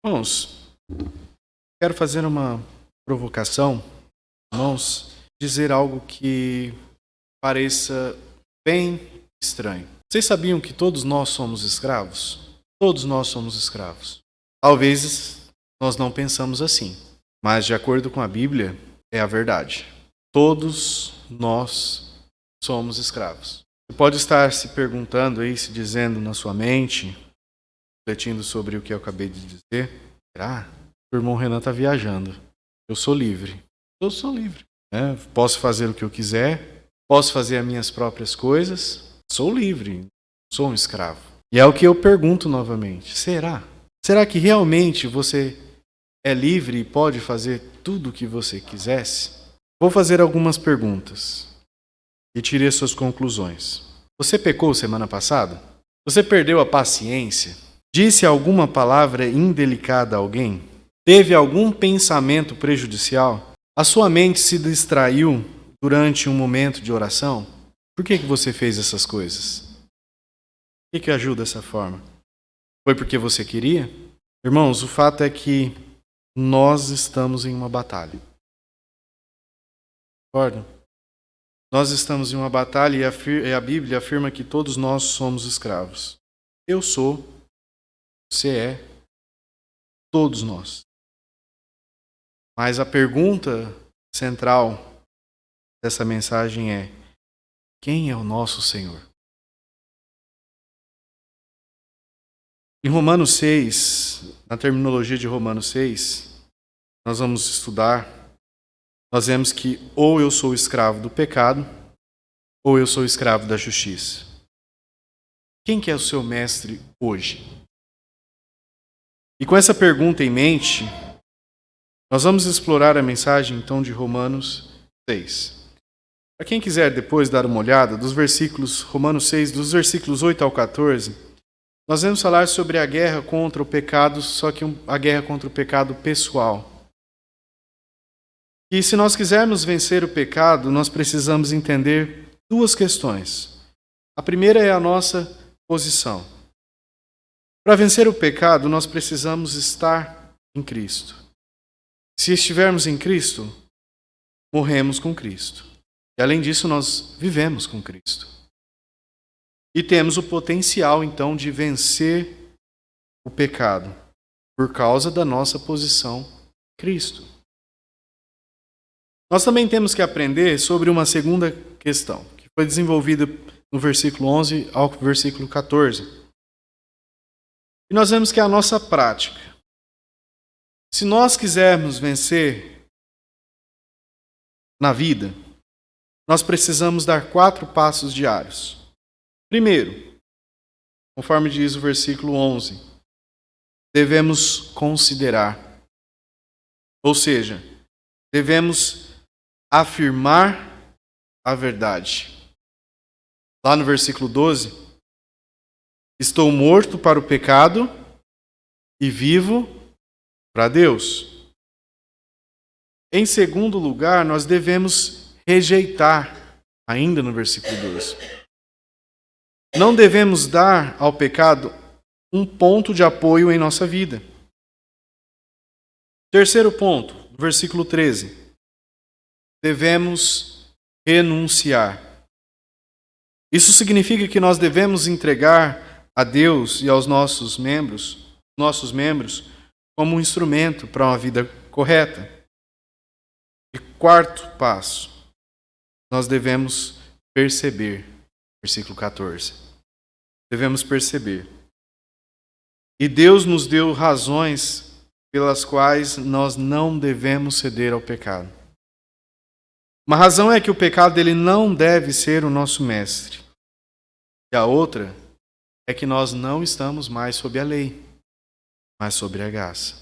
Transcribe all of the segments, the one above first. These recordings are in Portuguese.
Irmãos, quero fazer uma provocação, irmãos, dizer algo que pareça bem estranho. Vocês sabiam que todos nós somos escravos? Todos nós somos escravos. Talvez nós não pensamos assim, mas de acordo com a Bíblia, é a verdade. Todos nós somos escravos. Você pode estar se perguntando aí, se dizendo na sua mente, refletindo sobre o que eu acabei de dizer. Será? O irmão Renan está viajando. Eu sou livre. Eu sou livre. Posso fazer o que eu quiser. Posso fazer as minhas próprias coisas. Sou livre. Sou um escravo. E é o que eu pergunto novamente. Será? Será que realmente você é livre e pode fazer tudo o que você quisesse? Vou fazer algumas perguntas e tire as suas conclusões. Você pecou semana passada? Você perdeu a paciência? Disse alguma palavra indelicada a alguém? Teve algum pensamento prejudicial? A sua mente se distraiu durante um momento de oração? Por que você fez essas coisas? O que ajuda dessa forma? Foi porque você queria? Irmãos, o fato é que nós estamos em uma batalha. Concorda? Nós estamos em uma batalha e a Bíblia afirma que todos nós somos escravos. Eu sou, você é, todos nós. Mas a pergunta central dessa mensagem é: quem é o nosso Senhor? Em Romanos 6, na terminologia de Romanos 6, nós vamos estudar, nós vemos que ou eu sou escravo do pecado, ou eu sou escravo da justiça. Quem que é o seu mestre hoje? E com essa pergunta em mente, nós vamos explorar a mensagem então de Romanos 6. Para quem quiser depois dar uma olhada, dos versículos, Romanos 6, dos versículos 8 ao 14, nós vamos falar sobre a guerra contra o pecado, só que a guerra contra o pecado pessoal. E se nós quisermos vencer o pecado, nós precisamos entender duas questões. A primeira é a nossa posição. Para vencer o pecado, nós precisamos estar em Cristo. Se estivermos em Cristo, morremos com Cristo. E além disso, nós vivemos com Cristo. E temos o potencial, então, de vencer o pecado por causa da nossa posição em Cristo. Nós também temos que aprender sobre uma segunda questão, que foi desenvolvida no versículo 11 ao versículo 14. E nós vemos que é a nossa prática. Se nós quisermos vencer na vida, nós precisamos dar 4 passos diários. Primeiro, conforme diz o versículo 11, devemos considerar, ou seja, devemos afirmar a verdade. Lá no versículo 12, estou morto para o pecado e vivo para Deus. Em segundo lugar, nós devemos rejeitar, ainda no versículo 12. Não devemos dar ao pecado um ponto de apoio em nossa vida. Terceiro ponto, versículo 13. Devemos renunciar. Isso significa que nós devemos entregar a Deus e aos nossos membros como um instrumento para uma vida correta. E quarto passo, nós devemos perceber. Versículo 14. Devemos perceber. E Deus nos deu razões pelas quais nós não devemos ceder ao pecado. Uma razão é que o pecado ele não deve ser o nosso mestre. E a outra é que nós não estamos mais sob a lei, mas sobre a graça.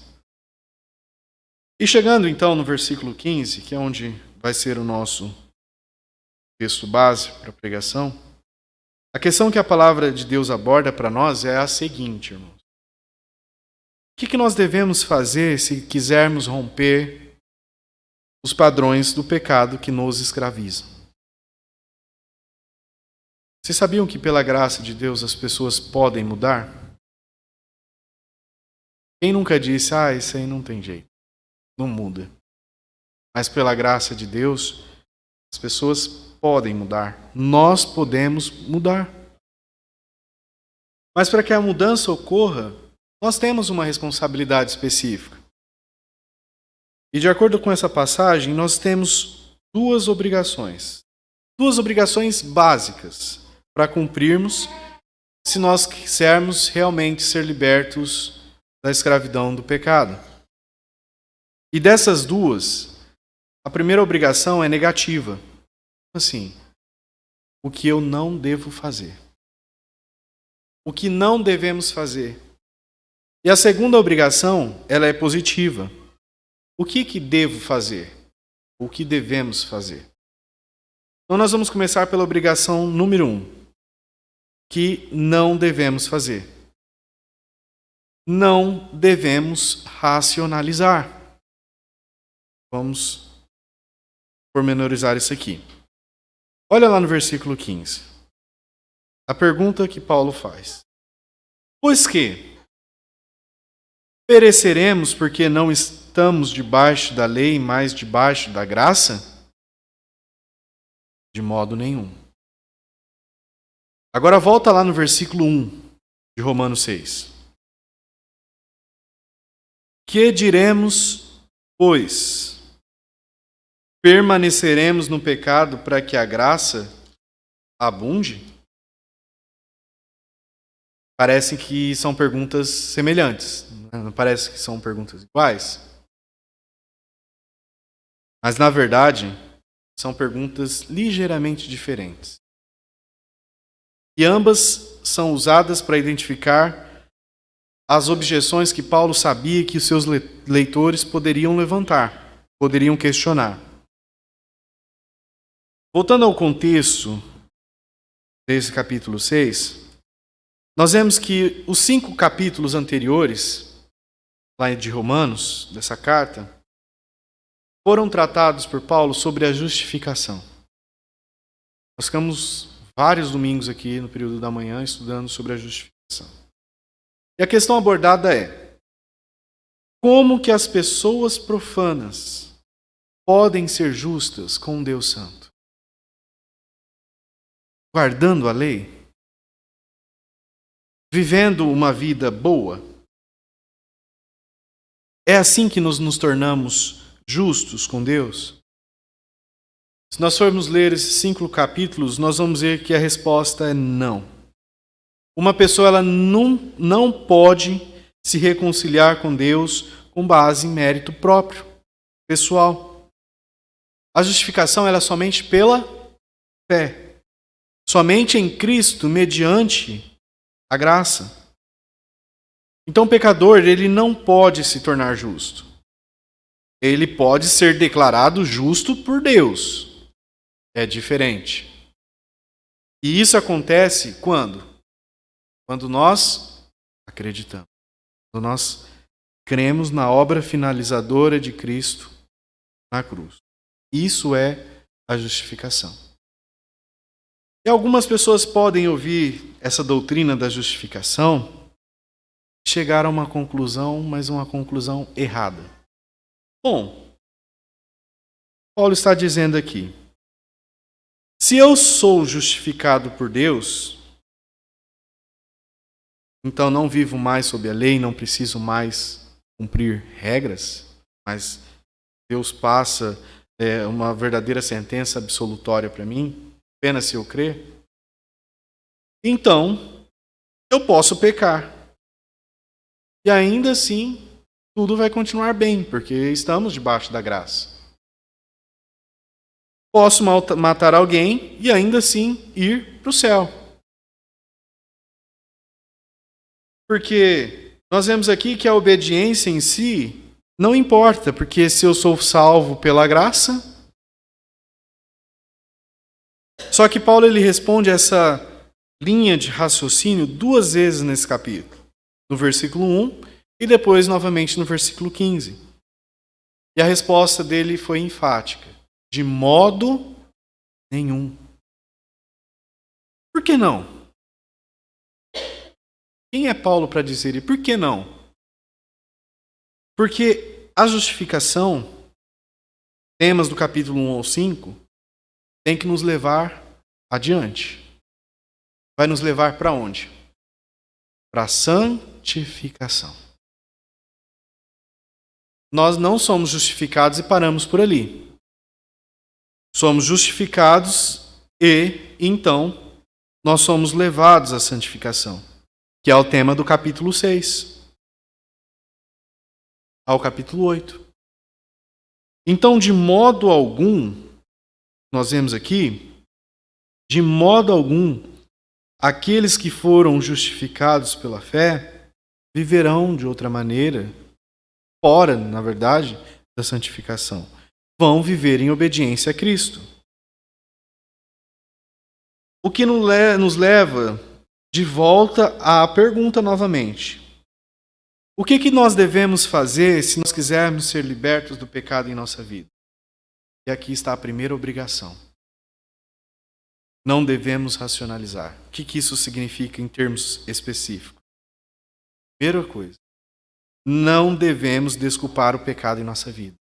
E chegando então no versículo 15, que é onde vai ser o nosso texto base para a pregação, a questão que a palavra de Deus aborda para nós é a seguinte, irmãos. O que nós devemos fazer se quisermos romper os padrões do pecado que nos escravizam? Vocês sabiam que pela graça de Deus as pessoas podem mudar? Quem nunca disse, isso aí não tem jeito, não muda. Mas pela graça de Deus, as pessoas podem mudar. Nós podemos mudar. Mas para que a mudança ocorra, nós temos uma responsabilidade específica. E de acordo com essa passagem, nós temos duas obrigações. Duas obrigações básicas para cumprirmos se nós quisermos realmente ser libertos da escravidão do pecado. E dessas duas, a primeira obrigação é negativa. Assim, o que eu não devo fazer. O que não devemos fazer. E a segunda obrigação, ela é positiva. O que devo fazer? O que devemos fazer? Então nós vamos começar pela obrigação número 1, que não devemos fazer. Não devemos racionalizar. Vamos pormenorizar isso aqui. Olha lá no versículo 15. A pergunta que Paulo faz. Pois que pereceremos porque não estamos debaixo da lei, mas debaixo da graça? De modo nenhum. Agora volta lá no versículo 1 de Romanos 6. Que diremos, pois? Permaneceremos no pecado para que a graça abunde? Parece que são perguntas semelhantes. Não parece que são perguntas iguais? Mas, na verdade, são perguntas ligeiramente diferentes. E ambas são usadas para identificar as objeções que Paulo sabia que os seus leitores poderiam levantar, poderiam questionar. Voltando ao contexto desse capítulo 6, nós vemos que os 5 capítulos anteriores, lá de Romanos, dessa carta, foram tratados por Paulo sobre a justificação. Nós ficamos vários domingos aqui no período da manhã estudando sobre a justificação. E a questão abordada é: como que as pessoas profanas podem ser justas com Deus Santo? Guardando a lei? Vivendo uma vida boa? É assim que nos tornamos justos com Deus? Se nós formos ler esses 5 capítulos, nós vamos ver que a resposta é não. Uma pessoa ela não pode se reconciliar com Deus com base em mérito próprio, pessoal. A justificação ela é somente pela fé. Somente em Cristo, mediante a graça. Então o pecador ele não pode se tornar justo. Ele pode ser declarado justo por Deus. É diferente. E isso acontece quando? Quando nós acreditamos. Quando nós cremos na obra finalizadora de Cristo na cruz. Isso é a justificação. E algumas pessoas podem ouvir essa doutrina da justificação e chegar a uma conclusão, mas uma conclusão errada. Bom, Paulo está dizendo aqui: se eu sou justificado por Deus, então não vivo mais sob a lei, não preciso mais cumprir regras, mas Deus passa uma verdadeira sentença absolutória para mim, apenas se eu crer. Então, eu posso pecar. E ainda assim, tudo vai continuar bem, porque estamos debaixo da graça. Posso matar alguém e ainda assim ir para o céu. Porque nós vemos aqui que a obediência em si não importa, porque se eu sou salvo pela graça. Só que Paulo ele responde essa linha de raciocínio 2 vezes nesse capítulo. No versículo 1 e depois novamente no versículo 15. E a resposta dele foi enfática. De modo nenhum. Por que não? Quem é Paulo para dizer e por que não? Porque a justificação, temas do capítulo 1 ao 5, tem que nos levar adiante. Vai nos levar para onde? Para a santificação. Nós não somos justificados e paramos por ali. Somos justificados e, então, nós somos levados à santificação, que é o tema do capítulo 6 ao capítulo 8. Então, de modo algum, nós vemos aqui, de modo algum, aqueles que foram justificados pela fé viverão de outra maneira, fora, na verdade, da santificação. Vão viver em obediência a Cristo. O que nos leva de volta à pergunta novamente. O que nós devemos fazer se nós quisermos ser libertos do pecado em nossa vida? E aqui está a primeira obrigação. Não devemos racionalizar. O que isso significa em termos específicos? Primeira coisa, não devemos desculpar o pecado em nossa vida.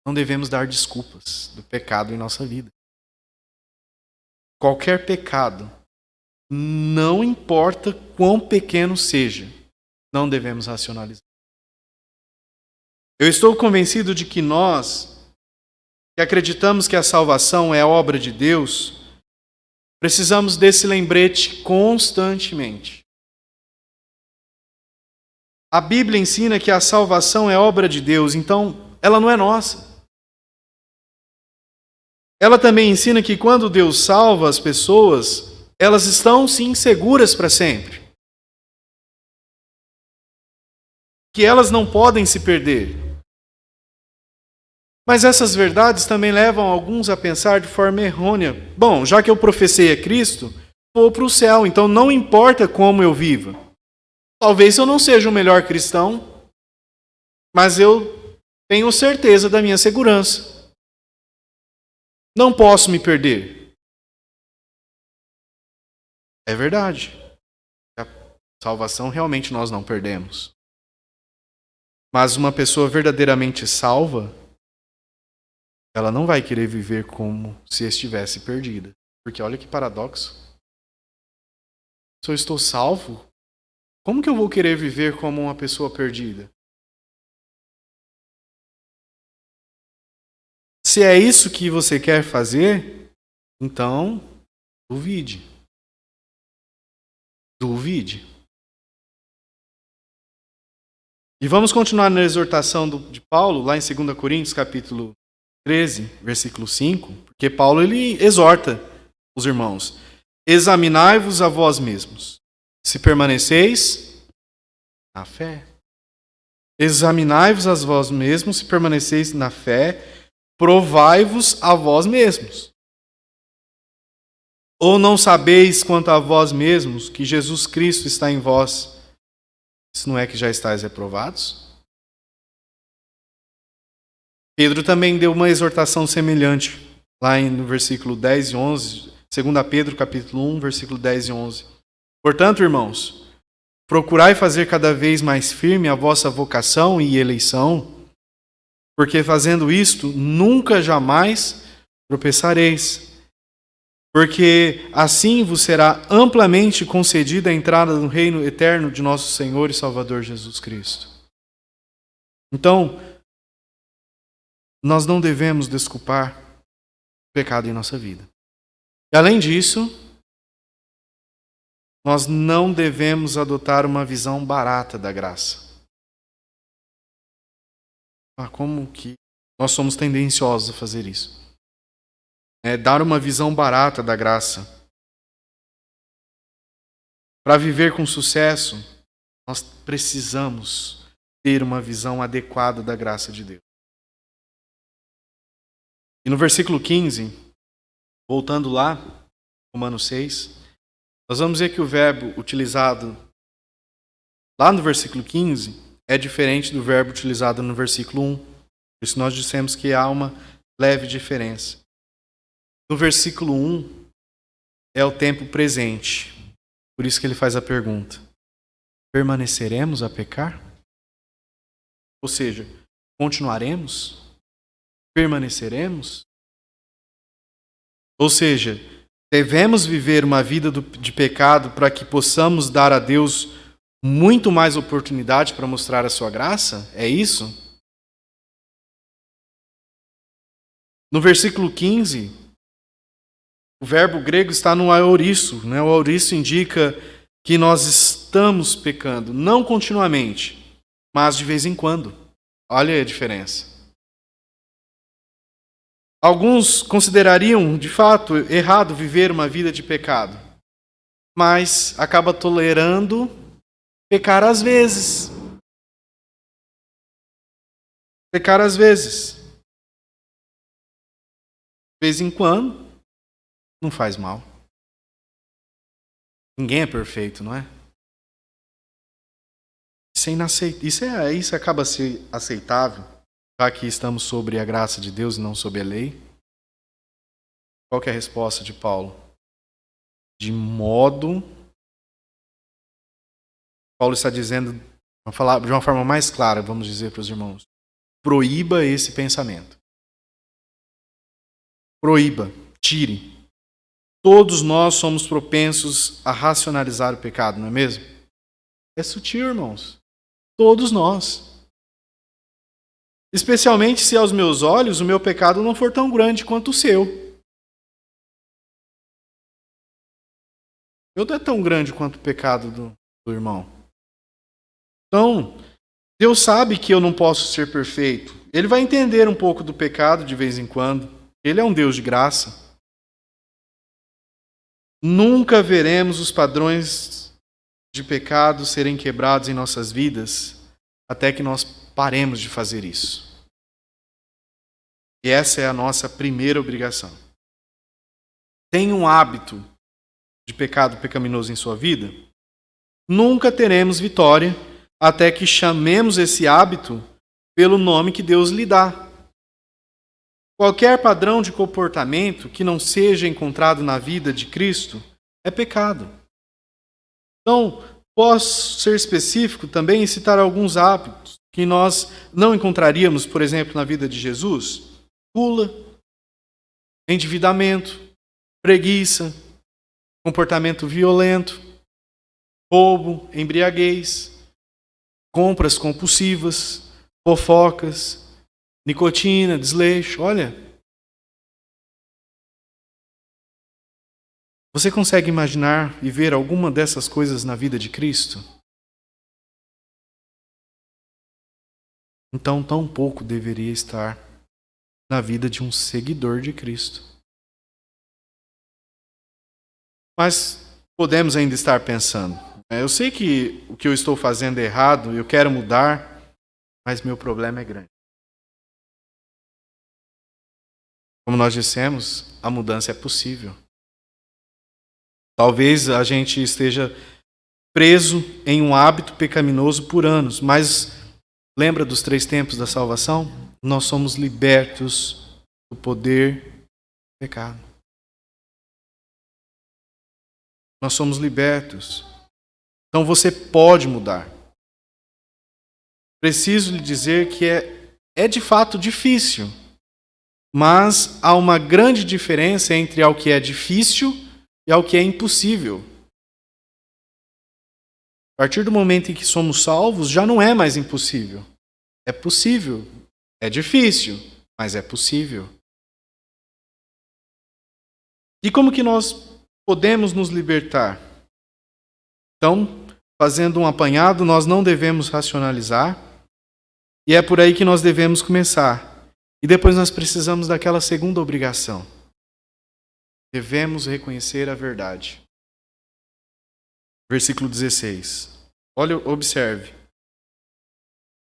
Não devemos dar desculpas do pecado em nossa vida. Qualquer pecado, não importa quão pequeno seja, não devemos racionalizar. Eu estou convencido de que nós, que acreditamos que a salvação é a obra de Deus, precisamos desse lembrete constantemente. A Bíblia ensina que a salvação é obra de Deus, então ela não é nossa. Ela também ensina que quando Deus salva as pessoas, elas estão sim seguras para sempre. Que elas não podem se perder. Mas essas verdades também levam alguns a pensar de forma errônea. Bom, já que eu professei a Cristo, vou para o céu, então não importa como eu viva. Talvez eu não seja o melhor cristão, mas eu tenho certeza da minha segurança. Não posso me perder. É verdade. A salvação realmente nós não perdemos. Mas uma pessoa verdadeiramente salva, ela não vai querer viver como se estivesse perdida. Porque olha que paradoxo. Se eu estou salvo, como que eu vou querer viver como uma pessoa perdida? Se é isso que você quer fazer, então duvide. Duvide. E vamos continuar na exortação de Paulo, lá em 2 Coríntios, capítulo 13, versículo 5, porque Paulo ele exorta os irmãos. Examinai-vos a vós mesmos, se permaneceis na fé. Examinai-vos a vós mesmos, se permaneceis na fé, provai-vos a vós mesmos. Ou não sabeis quanto a vós mesmos que Jesus Cristo está em vós? Se não é que já estáis reprovados? Pedro também deu uma exortação semelhante, lá no versículo 10 e 11, 2 Pedro capítulo 1, versículo 10 e 11. Portanto, irmãos, procurai fazer cada vez mais firme a vossa vocação e eleição, porque fazendo isto, nunca jamais tropeçareis. Porque assim vos será amplamente concedida a entrada no reino eterno de nosso Senhor e Salvador Jesus Cristo. Então, nós não devemos desculpar o pecado em nossa vida. E além disso, nós não devemos adotar uma visão barata da graça. Como que nós somos tendenciosos a fazer isso? Dar uma visão barata da graça. Para viver com sucesso, nós precisamos ter uma visão adequada da graça de Deus. E no versículo 15, voltando lá, Romanos 6, nós vamos ver que o verbo utilizado lá no versículo 15 é diferente do verbo utilizado no versículo 1. Por isso nós dissemos que há uma leve diferença. No versículo 1 é o tempo presente. Por isso que ele faz a pergunta: permaneceremos a pecar? Ou seja, continuaremos? Permaneceremos? Ou seja, devemos viver uma vida de pecado para que possamos dar a Deus muito mais oportunidade para mostrar a sua graça? É isso? No versículo 15, o verbo grego está no aoristo. Né? O aoristo indica que nós estamos pecando, não continuamente, mas de vez em quando. Olha a diferença. Alguns considerariam, de fato, errado viver uma vida de pecado, mas acaba tolerando pecar às vezes. Pecar às vezes. De vez em quando, não faz mal. Ninguém é perfeito, não é? Isso acaba ser aceitável, já que estamos sobre a graça de Deus e não sobre a lei. Qual que é a resposta de Paulo? De modo... Paulo está dizendo, vamos falar de uma forma mais clara, vamos dizer para os irmãos, proíba esse pensamento. Proíba, tire. Todos nós somos propensos a racionalizar o pecado, não é mesmo? É sutil, irmãos. Todos nós. Especialmente se aos meus olhos o meu pecado não for tão grande quanto o seu. Eu não é tão grande quanto o pecado do irmão. Então, Deus sabe que eu não posso ser perfeito. Ele vai entender um pouco do pecado de vez em quando. Ele é um Deus de graça. Nunca veremos os padrões de pecado serem quebrados em nossas vidas até que nós paremos de fazer isso. E essa é a nossa primeira obrigação. Tem um hábito de pecado pecaminoso em sua vida? Nunca teremos vitória até que chamemos esse hábito pelo nome que Deus lhe dá. Qualquer padrão de comportamento que não seja encontrado na vida de Cristo é pecado. Então, posso ser específico também e citar alguns hábitos que nós não encontraríamos, por exemplo, na vida de Jesus. Gula, endividamento, preguiça, comportamento violento, roubo, embriaguez, compras compulsivas, fofocas, nicotina, desleixo. Olha, você consegue imaginar e ver alguma dessas coisas na vida de Cristo? Então, tão pouco deveria estar na vida de um seguidor de Cristo. Mas podemos ainda estar pensando, eu sei que o que eu estou fazendo é errado, eu quero mudar, mas meu problema é grande. Como nós dissemos, a mudança é possível. Talvez a gente esteja preso em um hábito pecaminoso por anos, mas lembra dos 3 tempos da salvação? Nós somos libertos do poder do pecado. Nós somos libertos. Então você pode mudar. Preciso lhe dizer que é de fato difícil, mas há uma grande diferença entre ao que é difícil e ao que é impossível. A partir do momento em que somos salvos, já não é mais impossível. É possível. É difícil, mas é possível. E como que nós podemos nos libertar? Então, fazendo um apanhado, nós não devemos racionalizar, e é por aí que nós devemos começar. E depois nós precisamos daquela segunda obrigação. Devemos reconhecer a verdade. Versículo 16. Olha, observe.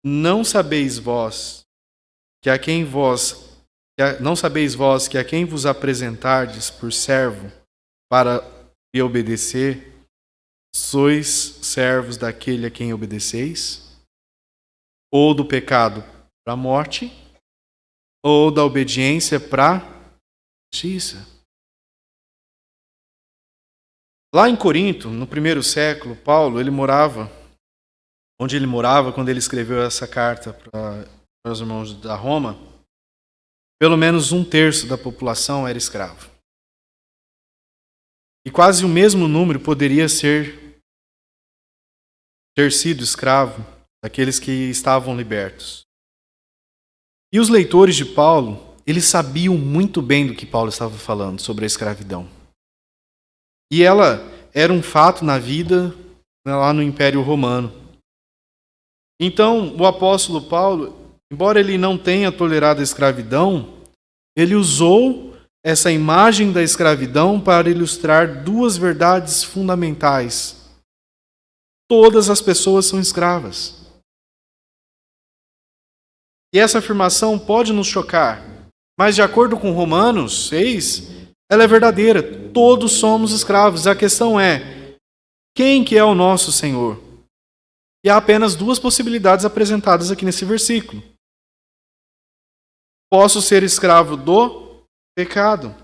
Não sabeis vós que a quem vos apresentardes por servo para lhe obedecer, sois servos daquele a quem obedeceis? Ou do pecado para a morte, ou da obediência para a justiça? Lá em Corinto, no primeiro século, Paulo, ele morava onde ele morava, quando ele escreveu essa carta para os irmãos da Roma, pelo menos 1/3 da população era escravo. E quase o mesmo número poderia ter sido escravo daqueles que estavam libertos. E os leitores de Paulo, eles sabiam muito bem do que Paulo estava falando sobre a escravidão. E ela era um fato na vida lá no Império Romano. Então, o apóstolo Paulo, embora ele não tenha tolerado a escravidão, ele usou essa imagem da escravidão para ilustrar duas verdades fundamentais. Todas as pessoas são escravas. E essa afirmação pode nos chocar, mas de acordo com Romanos 6, ela é verdadeira. Todos somos escravos. A questão é, quem que é o nosso Senhor? E há apenas duas possibilidades apresentadas aqui nesse versículo. Posso ser escravo do pecado.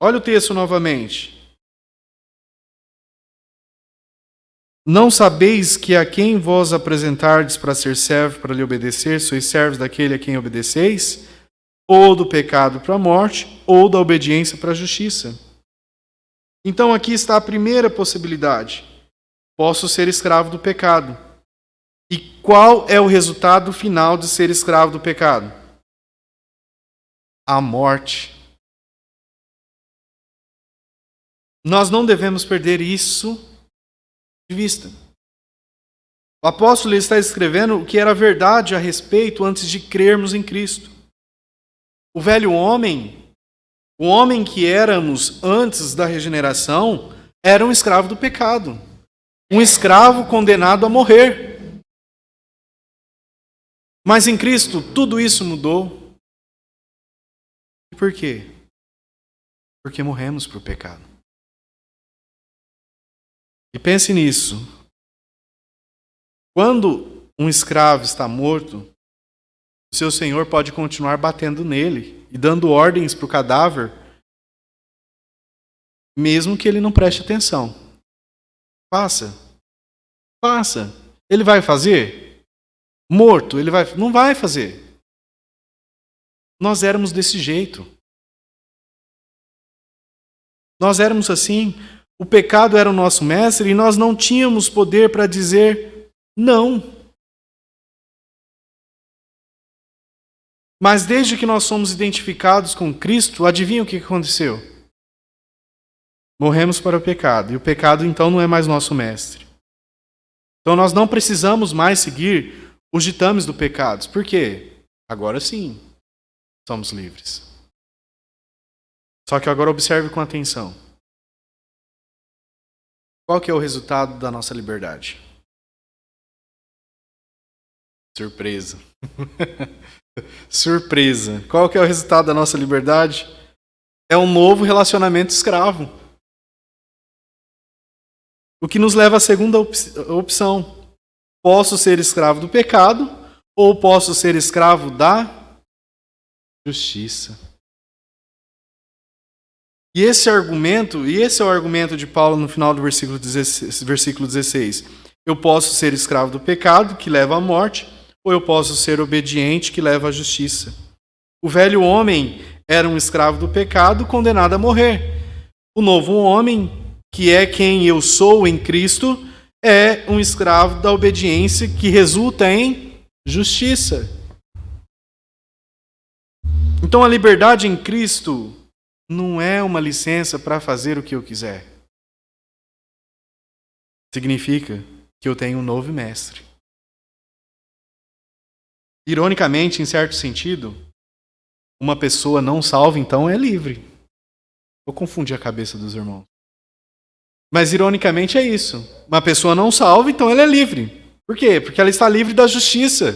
Olha o texto novamente. Não sabeis que a quem vós apresentardes para ser servo, para lhe obedecer, sois servos daquele a quem obedeceis, ou do pecado para a morte, ou da obediência para a justiça. Então aqui está a primeira possibilidade. Posso ser escravo do pecado. E qual é o resultado final de ser escravo do pecado? A morte. Nós não devemos perder isso de vista. O apóstolo está escrevendo o que era verdade a respeito antes de crermos em Cristo. O velho homem, o homem que éramos antes da regeneração, era um escravo do pecado. Um escravo condenado a morrer. Mas em Cristo tudo isso mudou. E por quê? Porque morremos para o pecado. E pense nisso. Quando um escravo está morto, o seu senhor pode continuar batendo nele e dando ordens para o cadáver, mesmo que ele não preste atenção. Faça. Ele vai fazer? Morto, não vai fazer. Nós éramos desse jeito. Nós éramos assim. O pecado era o nosso mestre e nós não tínhamos poder para dizer não. Mas desde que nós somos identificados com Cristo, adivinha o que aconteceu? Morremos para o pecado. E o pecado então não é mais nosso mestre. Então nós não precisamos mais seguir os ditames do pecado. Por quê? Agora sim, somos livres. Só que agora observe com atenção. Qual que é o resultado da nossa liberdade? Surpresa. Surpresa. Qual que é o resultado da nossa liberdade? É um novo relacionamento escravo. O que nos leva à segunda opção. Posso ser escravo do pecado ou posso ser escravo da justiça. E esse é o argumento de Paulo no final do versículo 16. Eu posso ser escravo do pecado, que leva à morte, ou eu posso ser obediente, que leva à justiça. O velho homem era um escravo do pecado, condenado a morrer. O novo homem, que é quem eu sou em Cristo, é um escravo da obediência, que resulta em justiça. Então a liberdade em Cristo não é uma licença para fazer o que eu quiser. Significa que eu tenho um novo mestre. Ironicamente, em certo sentido, uma pessoa não salva, então, é livre. Vou confundir a cabeça dos irmãos. Mas, ironicamente, é isso. Uma pessoa não salva, então ela é livre. Por quê? Porque ela está livre da justiça.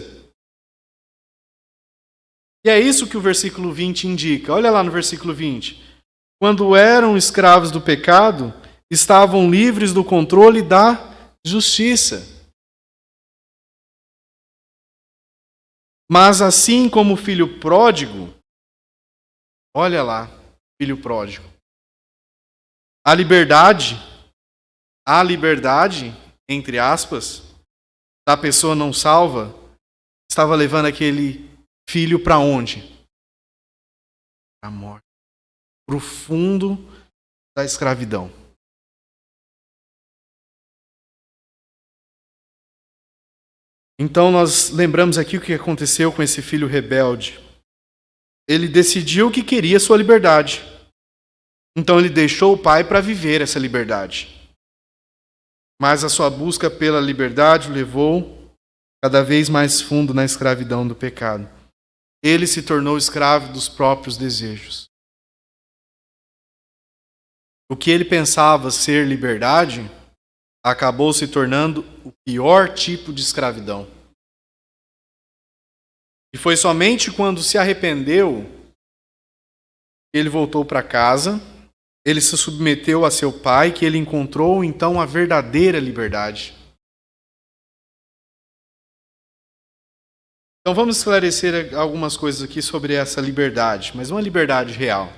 E é isso que o versículo 20 indica. Olha lá no versículo 20. Quando eram escravos do pecado, estavam livres do controle da justiça. Mas assim como o filho pródigo, olha lá, filho pródigo. A liberdade entre aspas, da pessoa não salva, estava levando aquele filho para onde? Para a morte. Para o fundo da escravidão. Então nós lembramos aqui o que aconteceu com esse filho rebelde. Ele decidiu que queria sua liberdade. Então ele deixou o pai para viver essa liberdade. Mas a sua busca pela liberdade o levou cada vez mais fundo na escravidão do pecado. Ele se tornou escravo dos próprios desejos. O que ele pensava ser liberdade acabou se tornando o pior tipo de escravidão. E foi somente quando se arrependeu que ele voltou para casa, ele se submeteu a seu pai, que ele encontrou então a verdadeira liberdade. Então vamos esclarecer algumas coisas aqui sobre essa liberdade, mas uma liberdade real.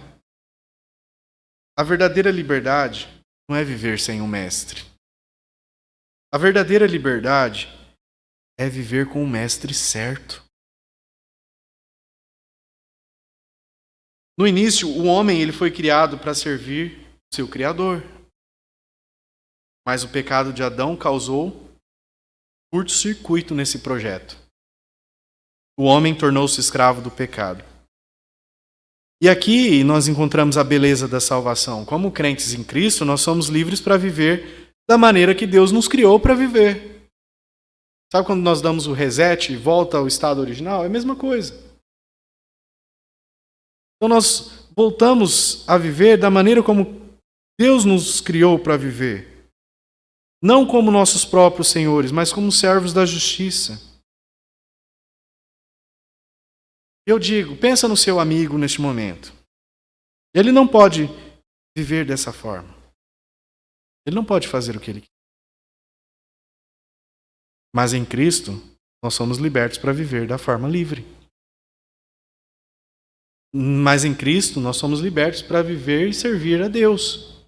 A verdadeira liberdade não é viver sem um mestre. A verdadeira liberdade é viver com o mestre certo. No início, o homem ele foi criado para servir seu Criador. Mas o pecado de Adão causou curto-circuito nesse projeto. O homem tornou-se escravo do pecado. E aqui nós encontramos a beleza da salvação. Como crentes em Cristo, nós somos livres para viver da maneira que Deus nos criou para viver. Sabe quando nós damos o reset e volta ao estado original? É a mesma coisa. Então nós voltamos a viver da maneira como Deus nos criou para viver. Não como nossos próprios senhores, mas como servos da justiça. Eu digo, pensa no seu amigo neste momento. Ele não pode viver dessa forma. Ele não pode fazer o que ele quer. Mas em Cristo, nós somos libertos para viver da forma livre. Mas em Cristo, nós somos libertos para viver e servir a Deus.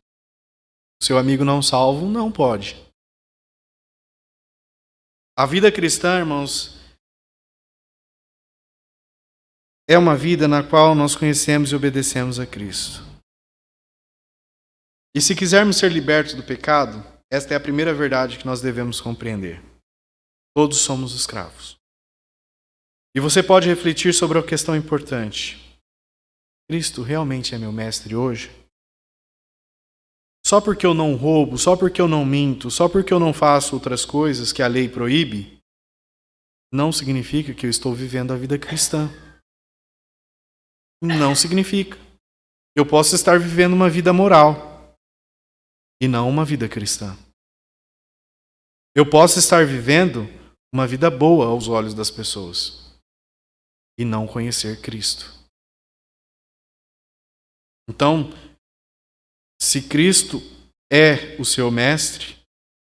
O seu amigo não salvo não pode. A vida cristã, irmãos, é uma vida na qual nós conhecemos e obedecemos a Cristo. E se quisermos ser libertos do pecado, esta é a primeira verdade que nós devemos compreender. Todos somos escravos. E você pode refletir sobre uma questão importante. Cristo realmente é meu mestre hoje? Só porque eu não roubo, só porque eu não minto, só porque eu não faço outras coisas que a lei proíbe, não significa que eu estou vivendo a vida cristã. Não significa. Eu posso estar vivendo uma vida moral e não uma vida cristã. Eu posso estar vivendo uma vida boa aos olhos das pessoas e não conhecer Cristo. Então, se Cristo é o seu mestre,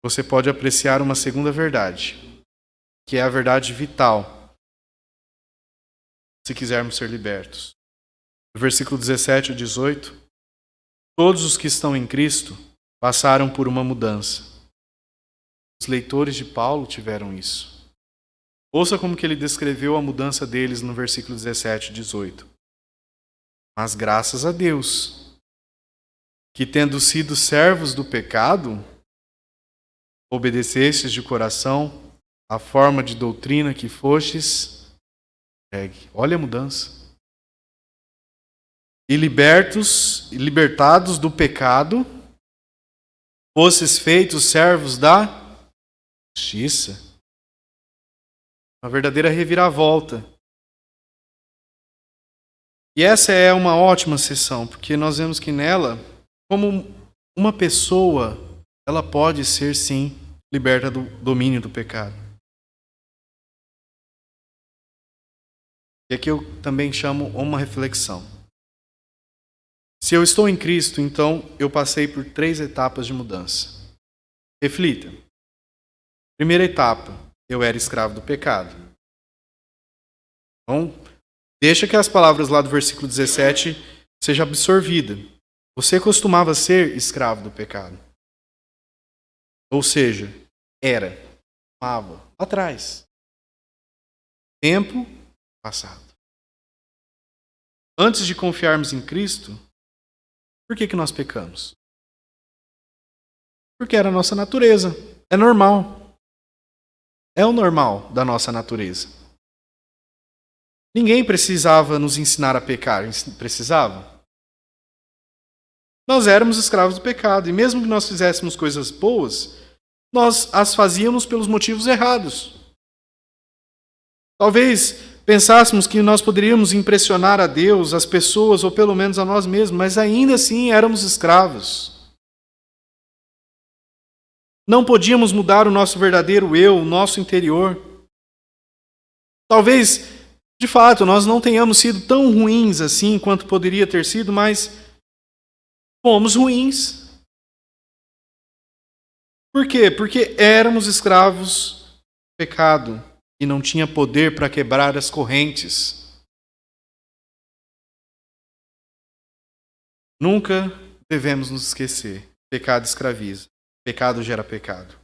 você pode apreciar uma segunda verdade, que é a verdade vital, se quisermos ser libertos. No versículo 17 e 18, todos os que estão em Cristo passaram por uma mudança. Os leitores de Paulo tiveram isso. Ouça como que ele descreveu a mudança deles no versículo 17 e 18. Mas graças a Deus, que tendo sido servos do pecado, obedecestes de coração a forma de doutrina que fostes entregue. Olha a mudança. E libertados do pecado, fosses feitos servos da justiça. Uma verdadeira reviravolta. E essa é uma ótima sessão, porque nós vemos que nela, como uma pessoa, ela pode ser sim liberta do domínio do pecado. E aqui eu também chamo uma reflexão. Se eu estou em Cristo, então eu passei por 3 etapas de mudança. Reflita. Primeira etapa, eu era escravo do pecado. Então, deixa que as palavras lá do versículo 17 sejam absorvidas. Você costumava ser escravo do pecado. Ou seja, Era. Amava. Lá atrás. Tempo passado. Antes de confiarmos em Cristo, por que nós pecamos? Porque era a nossa natureza. É normal. É o normal da nossa natureza. Ninguém precisava nos ensinar a pecar. Precisava? Nós éramos escravos do pecado. E mesmo que nós fizéssemos coisas boas, nós as fazíamos pelos motivos errados. Talvez pensássemos que nós poderíamos impressionar a Deus, as pessoas, ou pelo menos a nós mesmos, mas ainda assim éramos escravos. Não podíamos mudar o nosso verdadeiro eu, o nosso interior. Talvez, de fato, nós não tenhamos sido tão ruins assim quanto poderia ter sido, mas fomos ruins. Por quê? Porque éramos escravos do pecado e não tinha poder para quebrar as correntes. Nunca devemos nos esquecer. Pecado escraviza. Pecado gera pecado.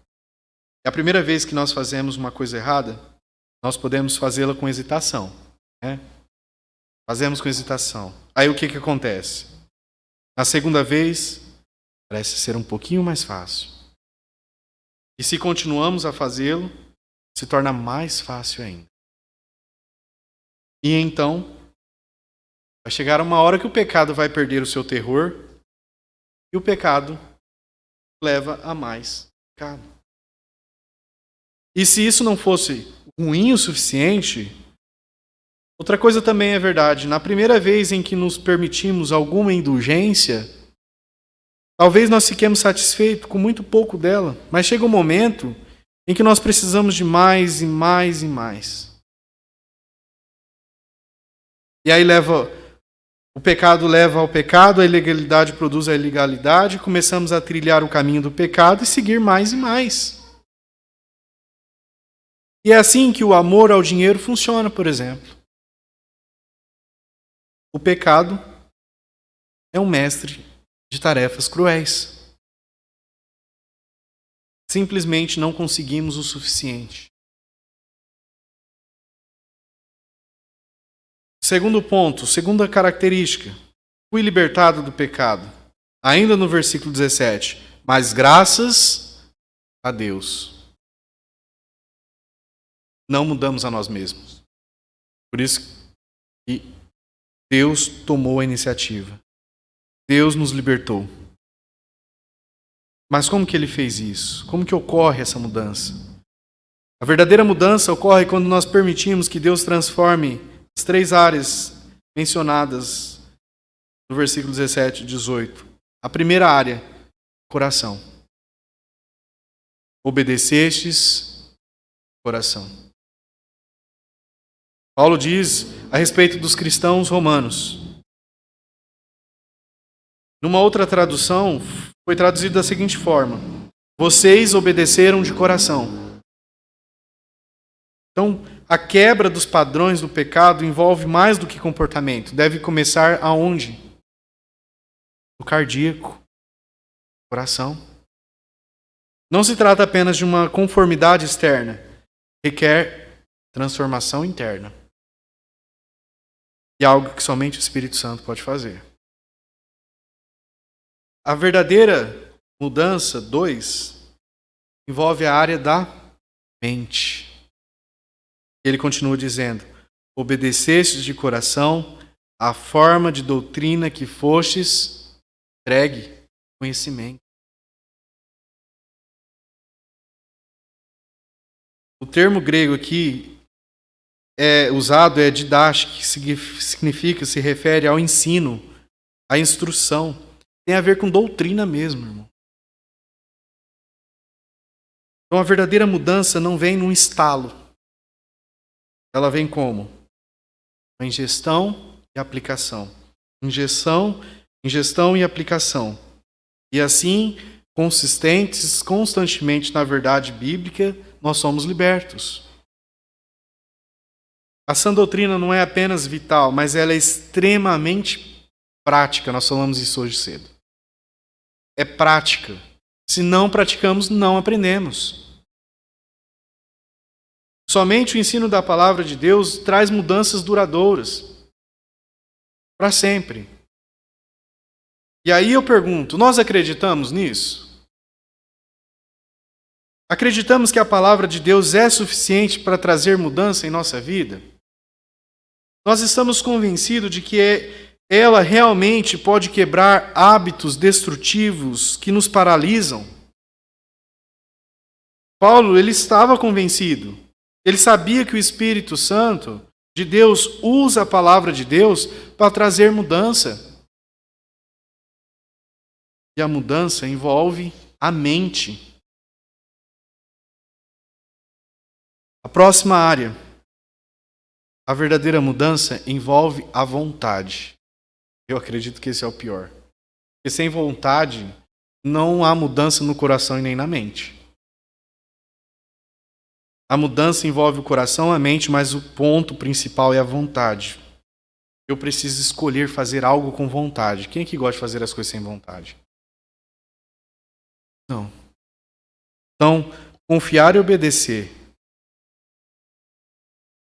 É a primeira vez que nós fazemos uma coisa errada, nós podemos fazê-la com hesitação. Né? Fazemos com hesitação. Aí o que acontece? Na segunda vez, parece ser um pouquinho mais fácil. E se continuamos a fazê-lo, se torna mais fácil ainda. E então, vai chegar uma hora que o pecado vai perder o seu terror e o pecado leva a mais pecado. E se isso não fosse ruim o suficiente, outra coisa também é verdade. Na primeira vez em que nos permitimos alguma indulgência, talvez nós fiquemos satisfeitos com muito pouco dela, mas chega um momento em que nós precisamos de mais e mais e mais. E aí o pecado leva ao pecado, a ilegalidade produz a ilegalidade, começamos a trilhar o caminho do pecado e seguir mais e mais. E é assim que o amor ao dinheiro funciona, por exemplo. O pecado é um mestre de tarefas cruéis. Simplesmente não conseguimos o suficiente. Segundo ponto, segunda característica. Fui libertado do pecado. Ainda no versículo 17. Mas graças a Deus. Não mudamos a nós mesmos. Por isso que Deus tomou a iniciativa. Deus nos libertou. Mas como que ele fez isso? Como que ocorre essa mudança? A verdadeira mudança ocorre quando nós permitimos que Deus transforme as 3 áreas mencionadas no versículo 17 e 18. A primeira área, coração. Obedecestes, coração. Paulo diz a respeito dos cristãos romanos. Numa outra tradução, foi traduzido da seguinte forma: vocês obedeceram de coração. Então, a quebra dos padrões do pecado envolve mais do que comportamento. Deve começar aonde? No cardíaco, coração. Não se trata apenas de uma conformidade externa. Requer transformação interna. E algo que somente o Espírito Santo pode fazer. A verdadeira mudança, 2, envolve a área da mente. Ele continua dizendo: obedecestes de coração a forma de doutrina que fostes entregue conhecimento. O termo grego aqui usado é didático, que significa, se refere ao ensino, à instrução. Tem a ver com doutrina mesmo, irmão. Então a verdadeira mudança não vem num estalo. Ela vem como? A ingestão e aplicação. Ingestão e aplicação. E assim, consistentes, constantemente na verdade bíblica, nós somos libertos. A sã doutrina não é apenas vital, mas ela é extremamente prática. Nós falamos isso hoje cedo. É prática. Se não praticamos, não aprendemos. Somente o ensino da palavra de Deus traz mudanças duradouras, para sempre. E aí eu pergunto, nós acreditamos nisso? Acreditamos que a palavra de Deus é suficiente para trazer mudança em nossa vida? Nós estamos convencidos de que ela realmente pode quebrar hábitos destrutivos que nos paralisam? Paulo, ele estava convencido. Ele sabia que o Espírito Santo de Deus usa a palavra de Deus para trazer mudança. E a mudança envolve a mente. A próxima área. A verdadeira mudança envolve a vontade. Eu acredito que esse é o pior. Porque sem vontade, não há mudança no coração e nem na mente. A mudança envolve o coração e a mente, mas o ponto principal é a vontade. Eu preciso escolher fazer algo com vontade. Quem é que gosta de fazer as coisas sem vontade? Não. Então, confiar e obedecer.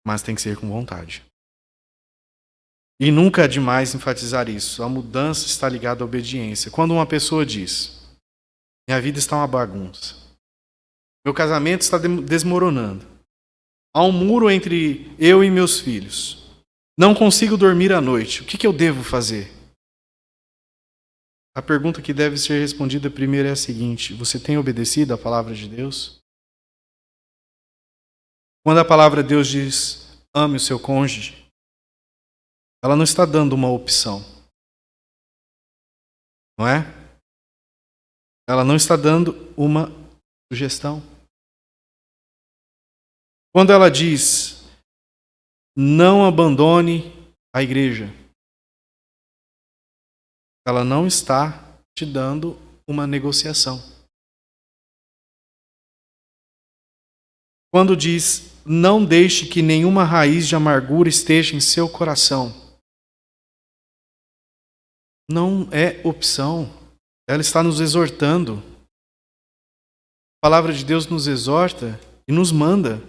Mas tem que ser com vontade. E nunca é demais enfatizar isso. A mudança está ligada à obediência. Quando uma pessoa diz, minha vida está uma bagunça, meu casamento está desmoronando, há um muro entre eu e meus filhos, não consigo dormir à noite, o que eu devo fazer? A pergunta que deve ser respondida primeiro é a seguinte: você tem obedecido à palavra de Deus? Quando a palavra de Deus diz, ame o seu cônjuge, ela não está dando uma opção. Não é? Ela não está dando uma sugestão. Quando ela diz, não abandone a igreja, ela não está te dando uma negociação. Quando diz, não deixe que nenhuma raiz de amargura esteja em seu coração, não é opção. Ela está nos exortando. A palavra de Deus nos exorta e nos manda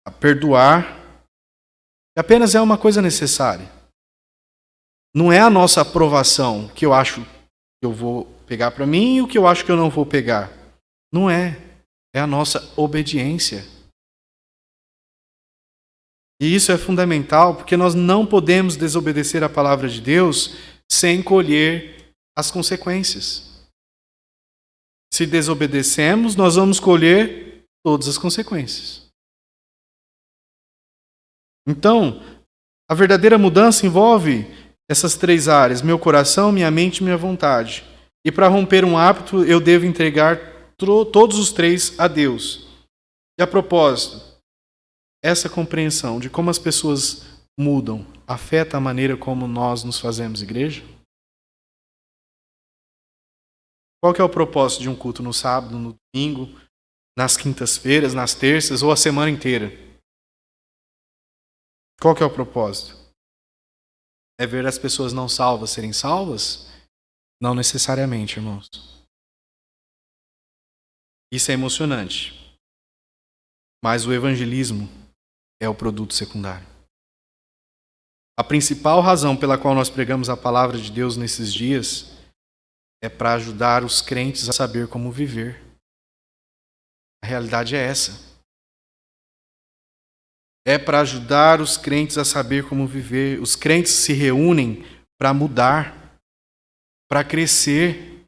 a perdoar. E apenas é uma coisa necessária. Não é a nossa aprovação que eu acho que eu vou pegar para mim e o que eu acho que eu não vou pegar. Não é. É a nossa obediência. E isso é fundamental porque nós não podemos desobedecer a palavra de Deus sem colher as consequências. Se desobedecemos, nós vamos colher todas as consequências. Então, a verdadeira mudança envolve essas três áreas: meu coração, minha mente e minha vontade. E para romper um hábito, eu devo entregar todos os três a Deus. E a propósito, essa compreensão de como as pessoas mudam afeta a maneira como nós nos fazemos igreja? Qual que é o propósito de um culto no sábado, no domingo, nas quintas-feiras, nas terças ou a semana inteira? Qual que é o propósito? É ver as pessoas não salvas serem salvas? Não necessariamente, irmãos. Isso é emocionante. Mas o evangelismo é o produto secundário. A principal razão pela qual nós pregamos a palavra de Deus nesses dias é para ajudar os crentes a saber como viver. A realidade é essa. É para ajudar os crentes a saber como viver. Os crentes se reúnem para mudar, para crescer,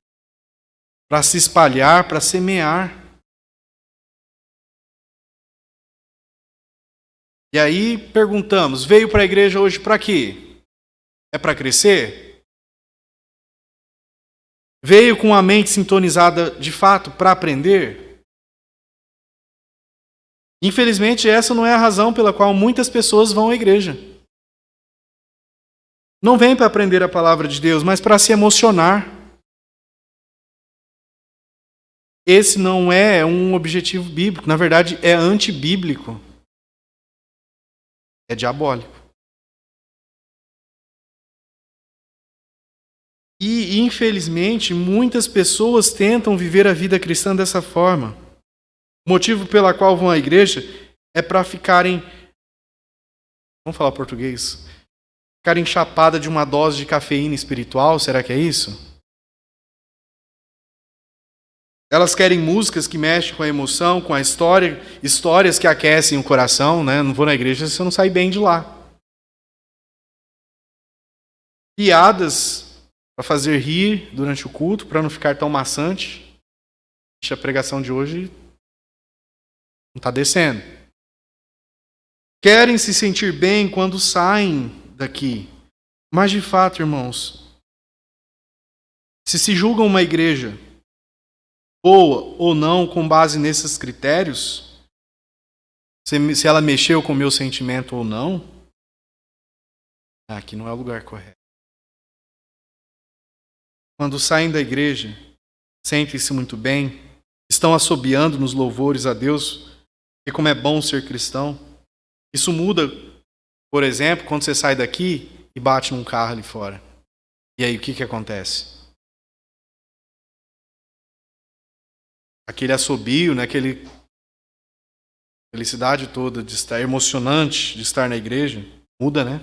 para se espalhar, para semear. E aí perguntamos, veio para a igreja hoje para quê? É para crescer? Veio com a mente sintonizada de fato para aprender? Infelizmente, essa não é a razão pela qual muitas pessoas vão à igreja. Não vêm para aprender a palavra de Deus, mas para se emocionar. Esse não é um objetivo bíblico, na verdade é antibíblico. É diabólico. E, infelizmente, muitas pessoas tentam viver a vida cristã dessa forma. O motivo pela qual vão à igreja é para ficarem, vamos falar português, ficarem chapada de uma dose de cafeína espiritual, será que é isso? Elas querem músicas que mexem com a emoção, com a história, histórias que aquecem o coração, né? Não vou na igreja se eu não sair bem de lá. Piadas para fazer rir durante o culto, para não ficar tão maçante. A pregação de hoje não está descendo. Querem se sentir bem quando saem daqui. Mas de fato, irmãos, se julgam uma igreja boa ou não com base nesses critérios, se ela mexeu com o meu sentimento ou não, aqui não é o lugar correto. Quando saem da igreja, sentem-se muito bem, estão assobiando nos louvores a Deus, e como é bom ser cristão. Isso muda, por exemplo, quando você sai daqui e bate num carro ali fora. E aí, o que acontece? Aquele assobio, né? Aquele felicidade toda de estar, emocionante de estar na igreja, muda, né?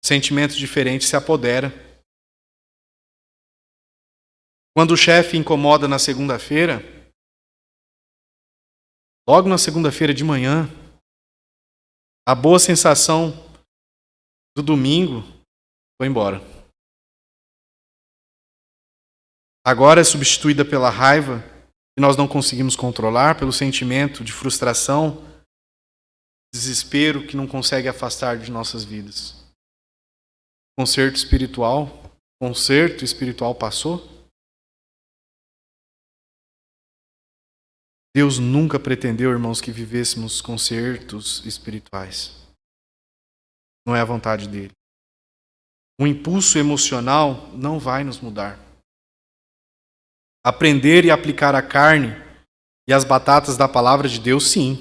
Sentimento diferente se apodera. Quando o chefe incomoda na segunda-feira, logo na segunda-feira de manhã, a boa sensação do domingo foi embora. Agora é substituída pela raiva que nós não conseguimos controlar, pelo sentimento de frustração, desespero que não consegue afastar de nossas vidas. Concerto espiritual passou? Deus nunca pretendeu, irmãos, que vivêssemos concertos espirituais. Não é a vontade dele. O impulso emocional não vai nos mudar. Aprender e aplicar a carne e as batatas da palavra de Deus, sim.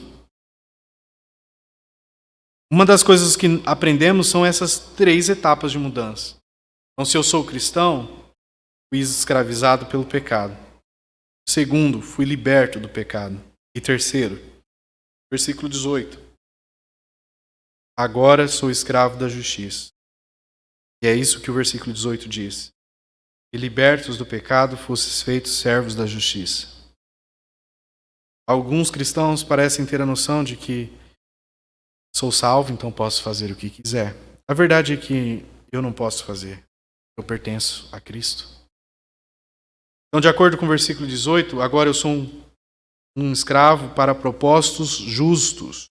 Uma das coisas que aprendemos são essas 3 etapas de mudança. Então, se eu sou cristão, fui escravizado pelo pecado. Segundo, fui liberto do pecado. E terceiro, versículo 18. Agora sou escravo da justiça. E é isso que o versículo 18 diz. E libertos do pecado, fosses feitos servos da justiça. Alguns cristãos parecem ter a noção de que sou salvo, então posso fazer o que quiser. A verdade é que eu não posso fazer. Eu pertenço a Cristo. Então, de acordo com o versículo 18, agora eu sou um escravo para propósitos justos.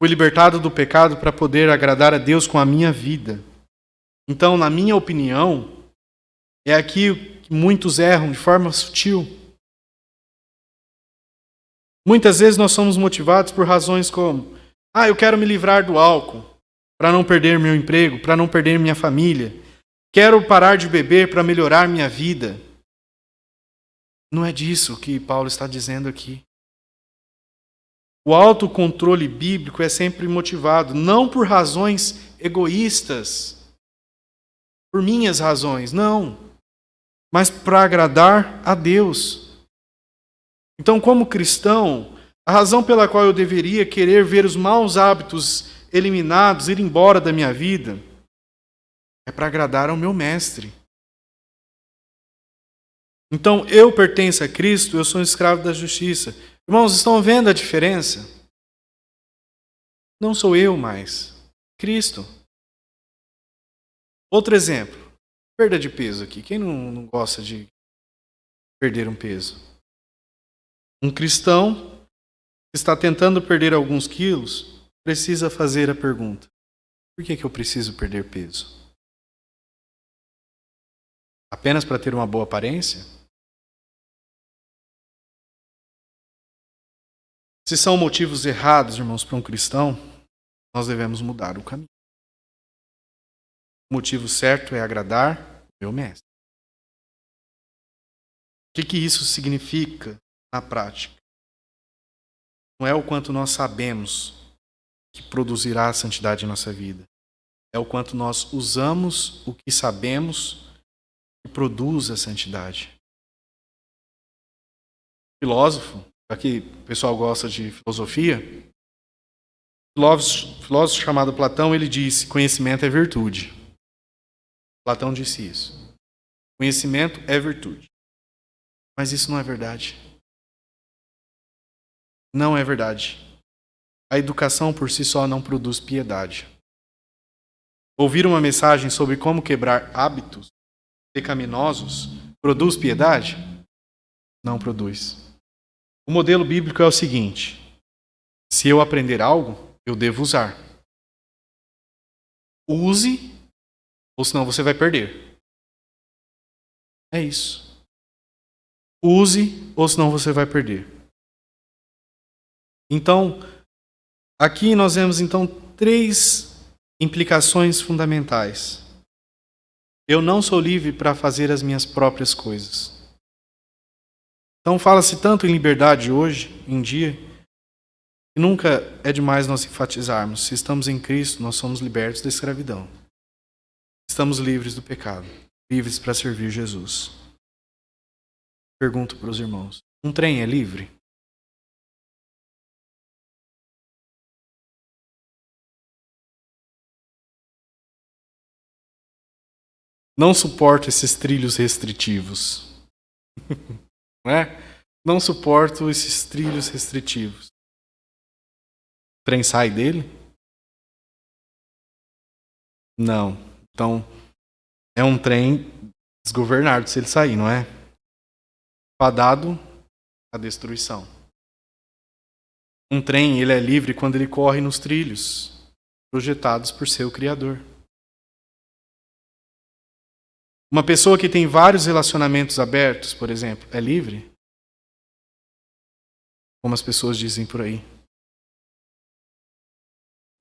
Fui libertado do pecado para poder agradar a Deus com a minha vida. Então, na minha opinião, é aqui que muitos erram de forma sutil. Muitas vezes nós somos motivados por razões como: eu quero me livrar do álcool para não perder meu emprego, para não perder minha família. Quero parar de beber para melhorar minha vida. Não é disso que Paulo está dizendo aqui. O autocontrole bíblico é sempre motivado não por razões egoístas, por minhas razões, não, mas para agradar a Deus. Então, como cristão, a razão pela qual eu deveria querer ver os maus hábitos eliminados, ir embora da minha vida, é para agradar ao meu mestre. Então, eu pertenço a Cristo, eu sou um escravo da justiça. Irmãos, estão vendo a diferença? Não sou eu mais, Cristo. Outro exemplo, perda de peso aqui. Quem não gosta de perder um peso? Um cristão que está tentando perder alguns quilos precisa fazer a pergunta: por que eu preciso perder peso? Apenas para ter uma boa aparência? Se são motivos errados, irmãos, para um cristão, nós devemos mudar o caminho. O motivo certo é agradar o meu mestre. O que isso significa na prática? Não é o quanto nós sabemos que produzirá a santidade em nossa vida. É o quanto nós usamos o que sabemos que produz a santidade. O filósofo Aqui o pessoal gosta de filosofia. Filósofo chamado Platão, ele disse: conhecimento é virtude. Platão disse isso. Conhecimento é virtude. Mas isso não é verdade. Não é verdade. A educação por si só não produz piedade. Ouvir uma mensagem sobre como quebrar hábitos pecaminosos produz piedade? Não produz. O modelo bíblico é o seguinte: se eu aprender algo, eu devo usar. Use, ou senão você vai perder. É isso. Use, ou senão você vai perder. Então, aqui nós vemos então 3 implicações fundamentais. Eu não sou livre para fazer as minhas próprias coisas. Então fala-se tanto em liberdade hoje, em dia, que nunca é demais nós enfatizarmos: se estamos em Cristo, nós somos libertos da escravidão. Estamos livres do pecado, livres para servir Jesus. Pergunto para os irmãos: um trem é livre? Não suporto esses trilhos restritivos. Não é? Não suporto esses trilhos restritivos. O trem sai dele? Não. Então, é um trem desgovernado se ele sair, não é? Fadado à destruição. Um trem, ele é livre quando ele corre nos trilhos projetados por seu Criador. Uma pessoa que tem vários relacionamentos abertos, por exemplo, é livre? Como as pessoas dizem por aí.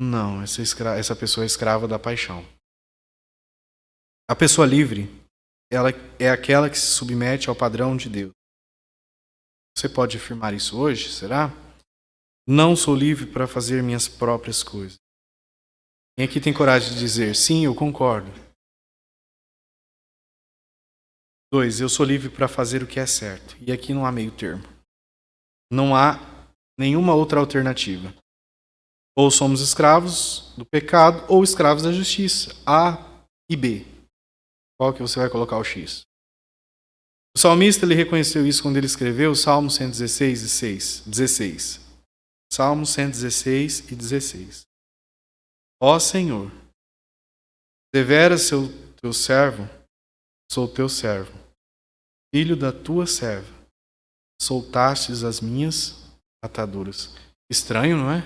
Não, essa pessoa é escrava da paixão. A pessoa livre, ela é aquela que se submete ao padrão de Deus. Você pode afirmar isso hoje, será? Não sou livre para fazer minhas próprias coisas. Quem aqui tem coragem de dizer: sim, eu concordo? 2, eu sou livre para fazer o que é certo. E aqui não há meio termo. Não há nenhuma outra alternativa. Ou somos escravos do pecado ou escravos da justiça. A e B. Qual que você vai colocar o X? O salmista ele reconheceu isso quando ele escreveu o Salmo 116 e 16. Salmo 116 e 16. Ó Senhor, deveras teu servo, sou teu servo, filho da tua serva, soltastes as minhas ataduras. Estranho, não é?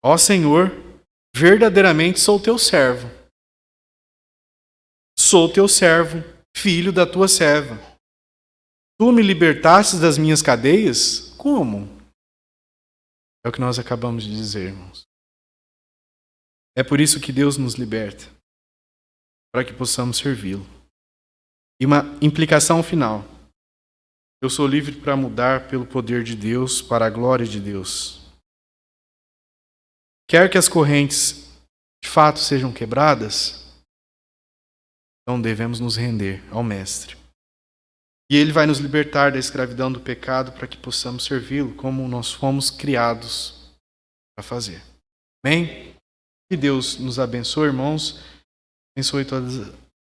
Ó Senhor, verdadeiramente sou teu servo. Sou teu servo, filho da tua serva. Tu me libertastes das minhas cadeias? Como? É o que nós acabamos de dizer, irmãos. É por isso que Deus nos liberta, para que possamos servi-lo. E uma implicação final: eu sou livre para mudar pelo poder de Deus, para a glória de Deus. Quer que as correntes de fato sejam quebradas, então devemos nos render ao Mestre. E Ele vai nos libertar da escravidão do pecado para que possamos servi-lo como nós fomos criados para fazer. Amém? Que Deus nos abençoe, irmãos. Abençoe todas